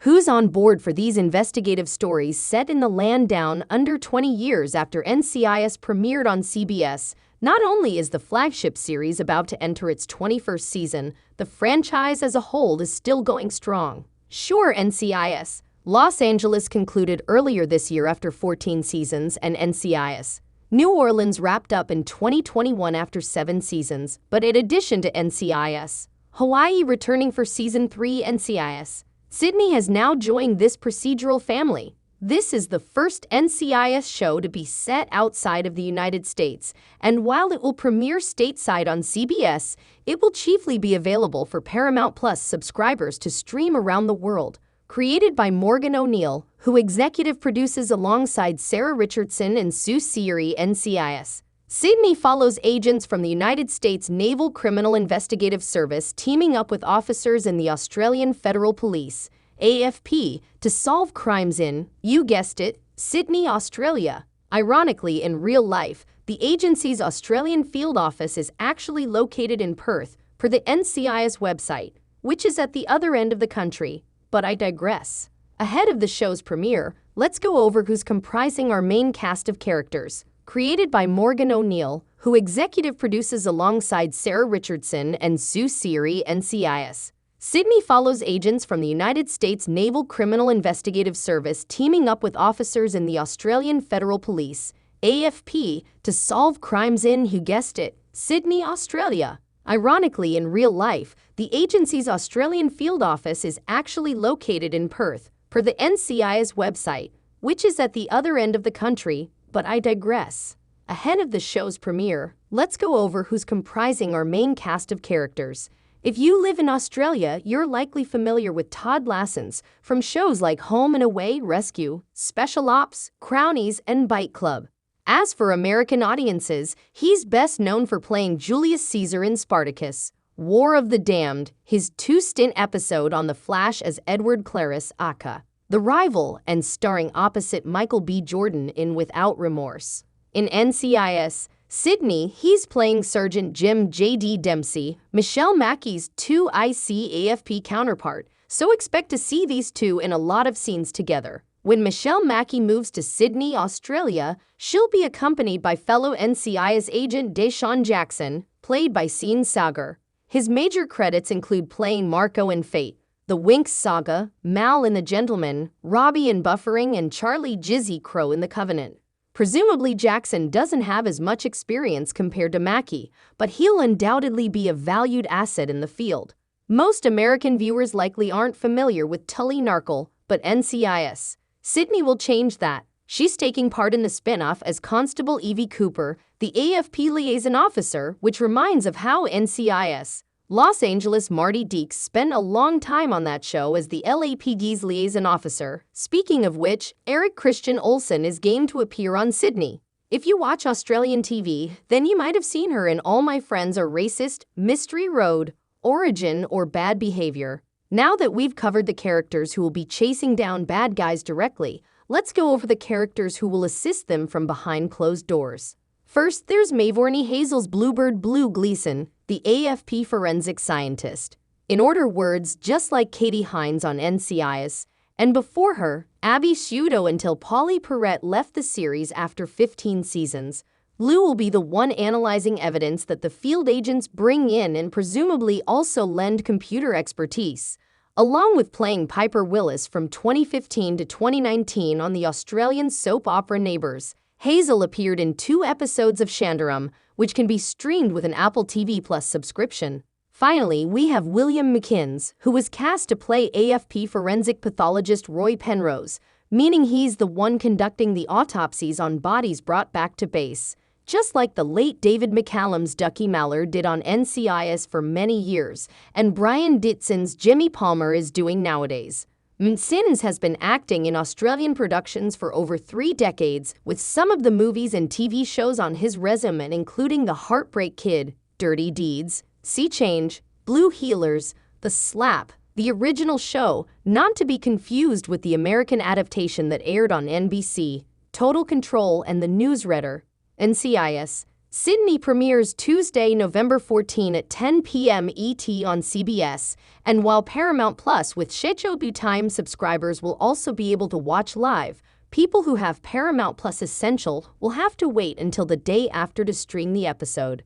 Who's on board for these investigative stories set in the land down under 20 years after NCIS premiered on CBS? Not only is the flagship series about to enter its 21st season, the franchise as a whole is still going strong. Sure, NCIS. Los Angeles concluded earlier this year after 14 seasons, and NCIS New Orleans wrapped up in 2021 after 7 seasons, but in addition to NCIS Hawaii returning for Season 3, NCIS Sydney has now joined this procedural family. This is the first NCIS show to be set outside of the United States, and while it will premiere stateside on CBS, it will chiefly be available for Paramount Plus subscribers to stream around the world. Created by Morgan O'Neill, who executive produces alongside Sarah Richardson and Sue Seery, NCIS Sydney follows agents from the United States Naval Criminal Investigative Service teaming up with officers in the Australian Federal Police, AFP, to solve crimes in, you guessed it, Sydney, Australia. Ironically, in real life, the agency's Australian field office is actually located in Perth, per the NCIS website, which is at the other end of the country. But I digress. Ahead of the show's premiere, let's go over who's comprising our main cast of characters. Created by Morgan O'Neill, who executive produces alongside Sarah Richardson and Sue Seery, NCIS Sydney follows agents from the United States Naval Criminal Investigative Service teaming up with officers in the Australian Federal Police, AFP, to solve crimes in, you guessed it, Sydney, Australia. Ironically, in real life, the agency's Australian field office is actually located in Perth, per the NCIS website, which is at the other end of the country, but I digress. Ahead of the show's premiere, let's go over who's comprising our main cast of characters. If you live in Australia, you're likely familiar with Todd Lassens from shows like Home and Away, Rescue, Special Ops, Crownies, and Bite Club. As for American audiences, he's best known for playing Julius Caesar in Spartacus, War of the Damned, his 2-stint episode on The Flash as Edward Claris Aka, The Rival, and starring opposite Michael B. Jordan in Without Remorse. In NCIS Sydney, he's playing Sergeant Jim J.D. Dempsey, Michelle Mackey's 2IC AFP counterpart, so expect to see these two in a lot of scenes together. When Michelle Mackey moves to Sydney, Australia, she'll be accompanied by fellow NCIS agent Deshaun Jackson, played by Sean Sagar. His major credits include playing Marco in Fate, The Winx Saga, Mal in The Gentleman, Robbie in Buffering, and Charlie Jizzy Crow in The Covenant. Presumably Jackson doesn't have as much experience compared to Mackey, but he'll undoubtedly be a valued asset in the field. Most American viewers likely aren't familiar with Tully Narkle, but NCIS Sydney will change that. She's taking part in the spinoff as Constable Evie Cooper, the AFP liaison officer, which reminds of how NCIS Los Angeles Marty Deeks spent a long time on that show as the LAPD's liaison officer. Speaking of which, Eric Christian Olsen is game to appear on Sydney. If you watch Australian TV, then you might have seen her in All My Friends Are Racist, Mystery Road, Origin, or Bad Behavior. Now that we've covered the characters who will be chasing down bad guys directly, let's go over the characters who will assist them from behind closed doors. First, there's Mavourney Hazel's Bluebird Blue Gleason, the AFP forensic scientist. In order words, just like Katie Hines on NCIS, and before her, Abby Sciuto until Polly Perrette left the series after 15 seasons. Blue will be the one analyzing evidence that the field agents bring in and presumably also lend computer expertise. Along with playing Piper Willis from 2015 to 2019 on the Australian soap opera Neighbours, Hazel appeared in 2 episodes of Shandaram, which can be streamed with an Apple TV Plus subscription. Finally, we have William McInnes, who was cast to play AFP forensic pathologist Roy Penrose, meaning he's the one conducting the autopsies on bodies brought back to base, just like the late David McCallum's Ducky Mallard did on NCIS for many years, and Brian Ditson's Jimmy Palmer is doing nowadays. McInnes has been acting in Australian productions for over 3 decades, with some of the movies and TV shows on his resume including The Heartbreak Kid, Dirty Deeds, Sea Change, Blue Heelers, The Slap, the original show, not to be confused with the American adaptation that aired on NBC, Total Control, and The Newsreader. NCIS Sydney premieres Tuesday, November 14 at 10 p.m. ET on CBS, and while Paramount Plus with Shechobue Time subscribers will also be able to watch live, people who have Paramount Plus Essential will have to wait until the day after to stream the episode.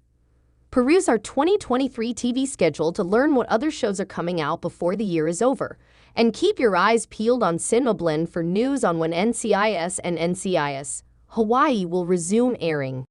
Peruse our 2023 TV schedule to learn what other shows are coming out before the year is over, and keep your eyes peeled on CinemaBlend for news on when NCIS and NCIS Hawaii will resume airing.